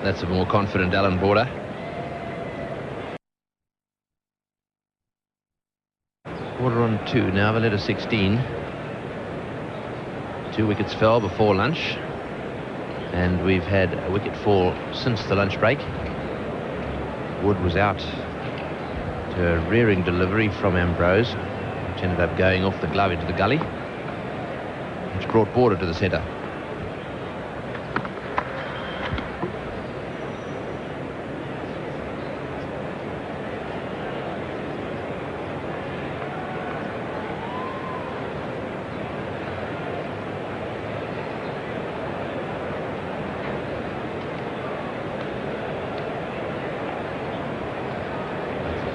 That's a more confident Alan Border. Border on 2 now, Valletta 16. 2 wickets fell before lunch, and we've had a wicket fall since the lunch break. Wood was out to a rearing delivery from Ambrose, which ended up going off the glove into the gully, which brought Border to the centre.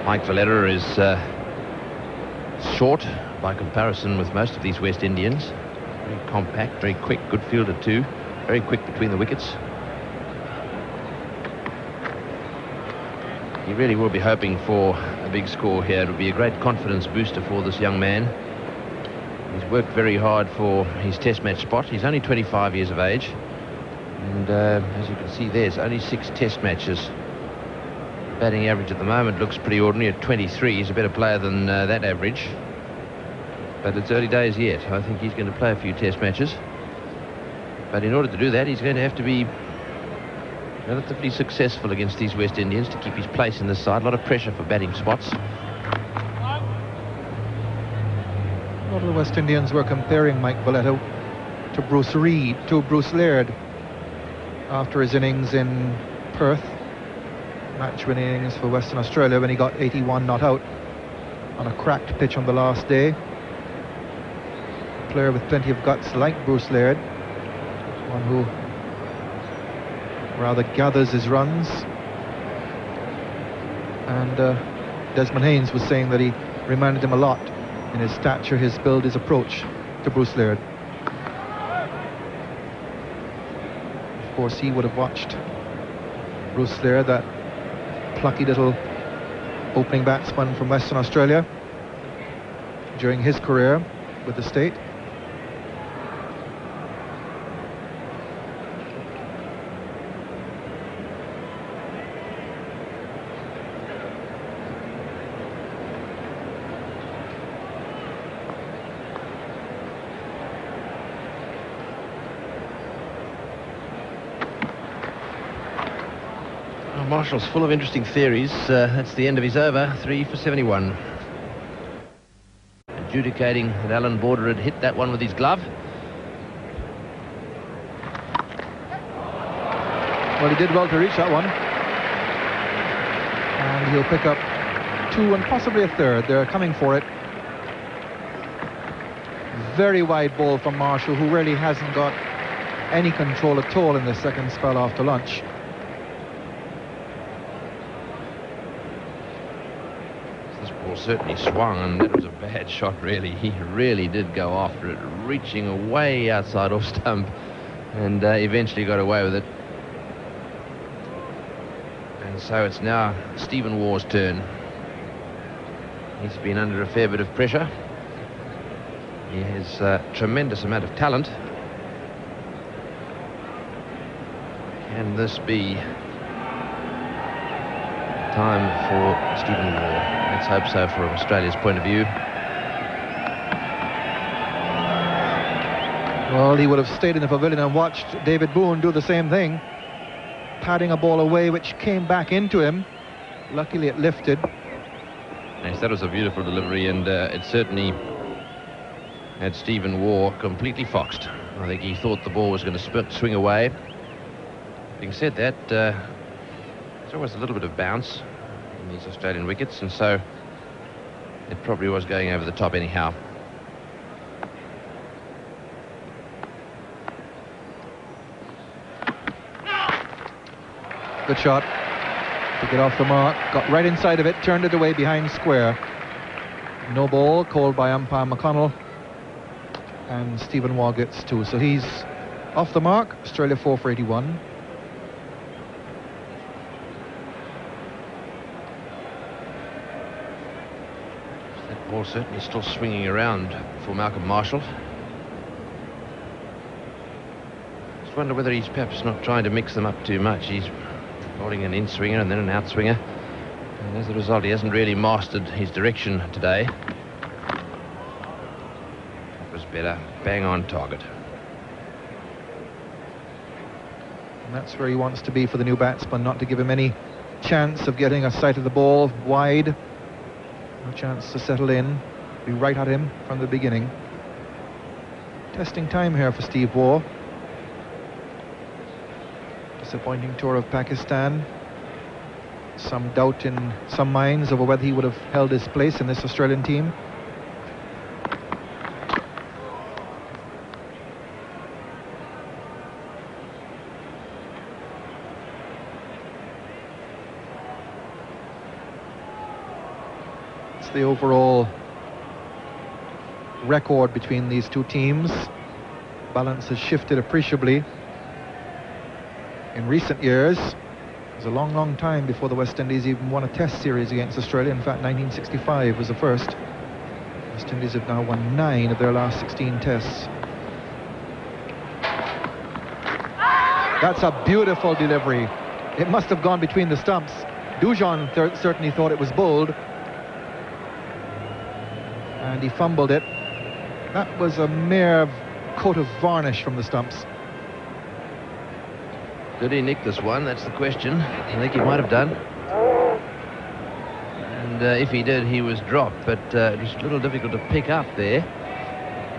Mike Valletta is short by comparison with most of these West Indians. Very compact, very quick, good fielder too. Very quick between the wickets. He really will be hoping for a big score here. It will be a great confidence booster for this young man. He's worked very hard for his test match spot. He's only 25 years of age. And as you can see, there's only 6 test matches. Batting average at the moment looks pretty ordinary at 23. He's a better player than that average. But it's early days yet. I think he's going to play a few test matches. But in order to do that, he's going to have to be relatively successful against these West Indians to keep his place in this side. A lot of pressure for batting spots. A lot of the West Indians were comparing Mike Valletta to Bruce Laird after his innings in Perth. Match-winning innings for Western Australia when he got 81 not out on a cracked pitch on the last day. A player with plenty of guts like Bruce Laird, one who rather gathers his runs. And Desmond Haynes was saying that he reminded him a lot in his stature, his build, his approach to Bruce Laird. Of course, he would have watched Bruce Laird, that plucky little opening batsman from Western Australia, during his career with the state. Marshall's full of interesting theories. That's the end of his over, 3 for 71. Adjudicating that Alan Border had hit that one with his glove. Well, he did well to reach that one. And he'll pick up 2 and possibly a third. They're coming for it. Very wide ball from Marshall, who really hasn't got any control at all in the second spell after lunch. Certainly swung, and that was a bad shot really. He really did go after it, reaching away outside off stump, and eventually got away with it. And so it's now Stephen Waugh's turn. He's been under a fair bit of pressure. He has a tremendous amount of talent. Can this be time for Stephen Waugh? Let's hope so from Australia's point of view. Well, he would have stayed in the pavilion and watched David Boone do the same thing, patting a ball away which came back into him. Luckily it lifted. Yes, that was a beautiful delivery, and it certainly had Stephen Waugh completely foxed. I think he thought the ball was going to swing away. Having said that, there's always a little bit of bounce in these Australian wickets, and so it probably was going over the top anyhow. Good shot. Took it off the mark, got right inside of it, turned it away behind square. No ball called by umpire McConnell, and Stephen Waugh gets 2. So he's off the mark. Australia 4 for 81. Ball certainly still swinging around for Malcolm Marshall. Just wonder whether he's perhaps not trying to mix them up too much. He's bowling an in-swinger and then an out-swinger. And as a result, he hasn't really mastered his direction today. That was better. Bang on target. And that's where he wants to be for the new batsman, not to give him any chance of getting a sight of the ball wide. No chance to settle in. Be right at him from the beginning. Testing time here for Steve Waugh. Disappointing tour of Pakistan. Some doubt in some minds over whether he would have held his place in this Australian team. It's the overall record between these two teams. Balance has shifted appreciably in recent years. It was a long, long time before the West Indies even won a test series against Australia. In fact, 1965 was the first. West Indies have now won 9 of their last 16 tests. That's a beautiful delivery. It must have gone between the stumps. Dujon certainly thought it was bowled, and he fumbled it. That was a mere coat of varnish from the stumps. Did he nick this one? That's the question. I think he might have done. And if he did, he was dropped. But it was a little difficult to pick up there.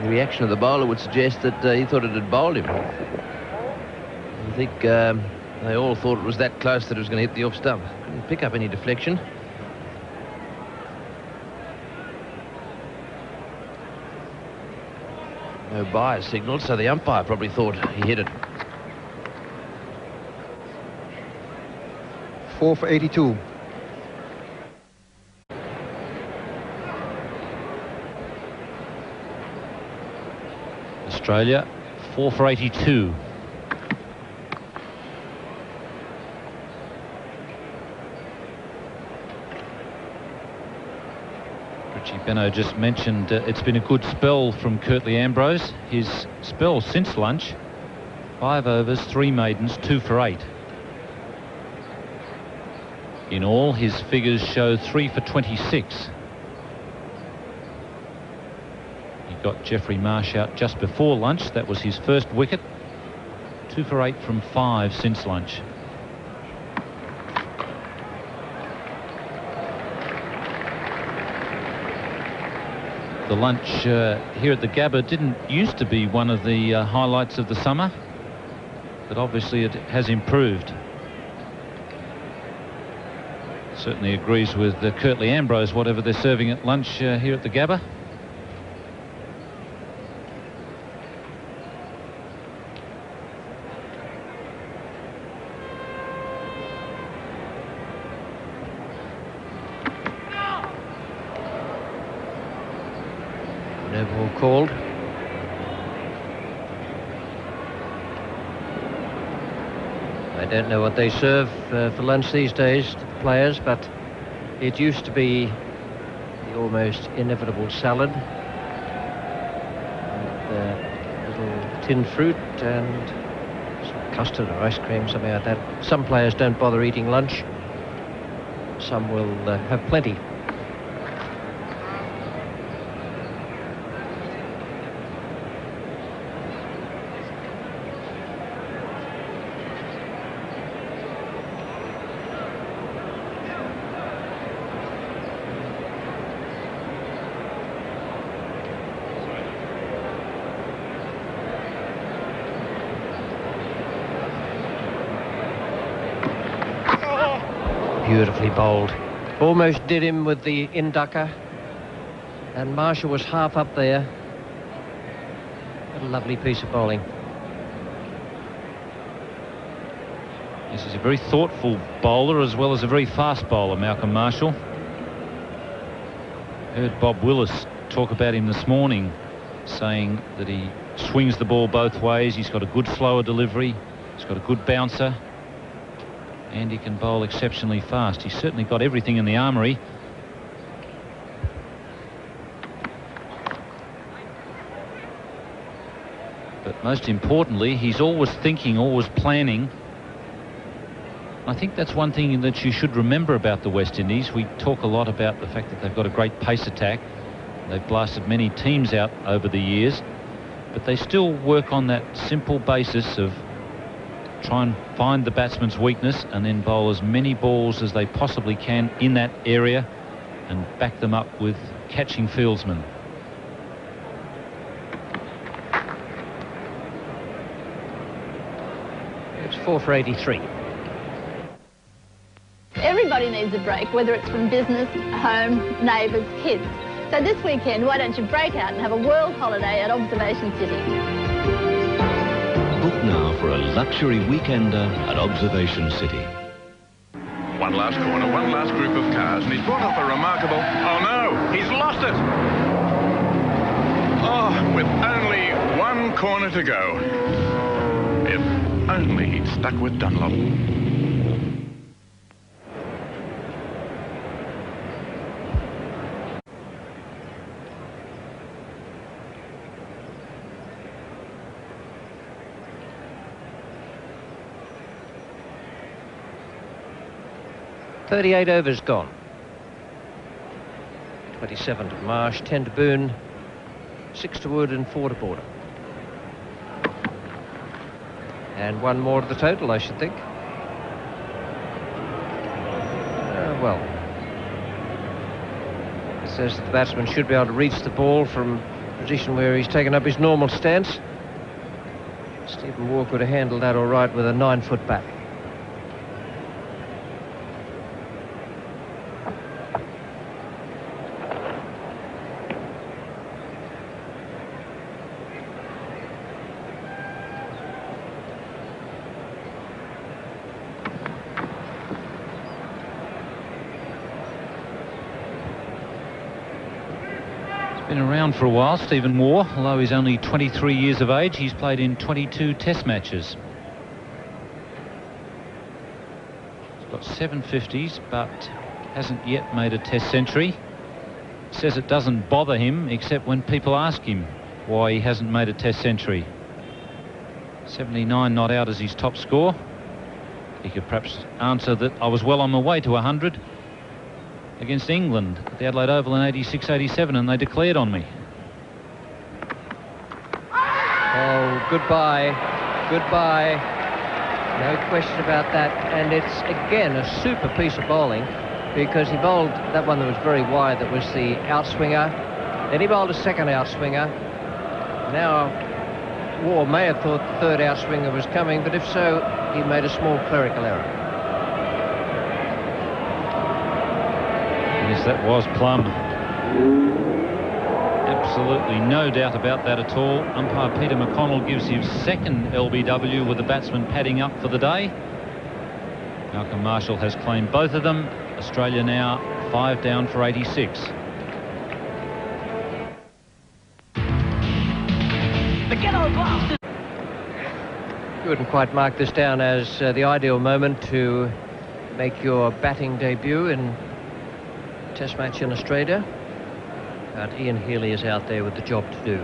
The reaction of the bowler would suggest that he thought it had bowled him. I think they all thought it was that close that it was going to hit the off stump. Couldn't pick up any deflection. No buy signal, so the umpire probably thought he hit it. 4 for 82. Australia 4 for 82. Richie Benno just mentioned it's been a good spell from Curtly Ambrose. His spell since lunch, 5 overs, 3 maidens, 2 for 8. In all, his figures show 3 for 26. He got Geoffrey Marsh out just before lunch. That was his first wicket. 2 for 8 from 5 since lunch. The lunch here at the Gabba didn't used to be one of the highlights of the summer, but obviously it has improved. Certainly agrees with Curtly Ambrose, whatever they're serving at lunch here at the Gabba. No ball called. I don't know what they serve for lunch these days to the players, but it used to be the almost inevitable salad, and little tinned fruit and some custard or ice cream, something like that. Some players don't bother eating lunch. Some will have plenty. Beautifully bowled. Almost did him with the inducker, and Marshall was half up there. A lovely piece of bowling. This is a very thoughtful bowler as well as a very fast bowler, Malcolm Marshall. Heard Bob Willis talk about him this morning, saying that he swings the ball both ways. He's got a good slower delivery. He's got a good bouncer. And he can bowl exceptionally fast. He's certainly got everything in the armoury. But most importantly, he's always thinking, always planning. I think that's one thing that you should remember about the West Indies. We talk a lot about the fact that they've got a great pace attack. They've blasted many teams out over the years, but they still work on that simple basis of try and find the batsman's weakness and then bowl as many balls as they possibly can in that area and back them up with catching fieldsmen. It's 4 for 83. Everybody needs a break, whether it's from business, home, neighbours, kids. So this weekend, why don't you break out and have a world holiday at Observation City? Book now for a luxury weekender at Observation City. One last corner, one last group of cars, and he's brought off a remarkable... Oh no, he's lost it! Oh, with only one corner to go. If only he'd stuck with Dunlop. .38 overs gone. 27 to Marsh, 10 to Boone, 6 to Wood and 4 to Border. And one more to the total, I should think. Well, it says that the batsman should be able to reach the ball from a position where he's taken up his normal stance. Stephen Waugh could have handled that all right with a 9-foot bat. Been around for a while, Stephen Waugh, although he's only 23 years of age. He's played in 22 test matches. He's got 750s, but hasn't yet made a test century. Says it doesn't bother him, except when people ask him why he hasn't made a test century. 79 not out as his top score. He could perhaps answer that I was well on my way to 100 against England at the Adelaide Oval in 86-87, and they declared on me. Oh, goodbye, goodbye. No question about that. And it's, again, a super piece of bowling, because he bowled that one that was very wide, that was the outswinger. Then he bowled a second outswinger. Now, Waugh may have thought the third outswinger was coming, but if so, he made a small clerical error. Yes, that was plumb. Absolutely no doubt about that at all. Umpire Peter McConnell gives his second LBW with the batsman padding up for the day. Malcolm Marshall has claimed both of them. Australia now 5 down for 86. You wouldn't quite mark this down as the ideal moment to make your batting debut in Test match in Australia, but Ian Healy is out there with the job to do.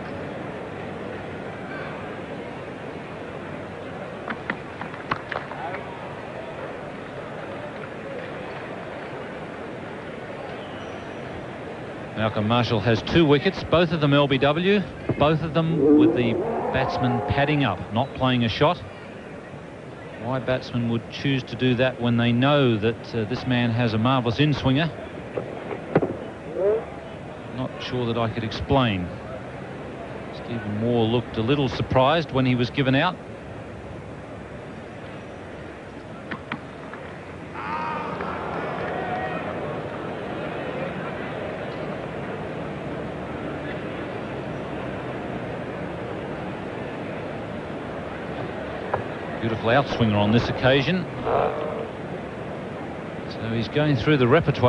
Malcolm Marshall has 2 wickets, both of them LBW, both of them with the batsman padding up, not playing a shot. Why batsmen would choose to do that when they know that this man has a marvellous in-swinger, not sure that I could explain. Stephen Waugh looked a little surprised when he was given out. Beautiful outswinger on this occasion. So he's going through the repertoire.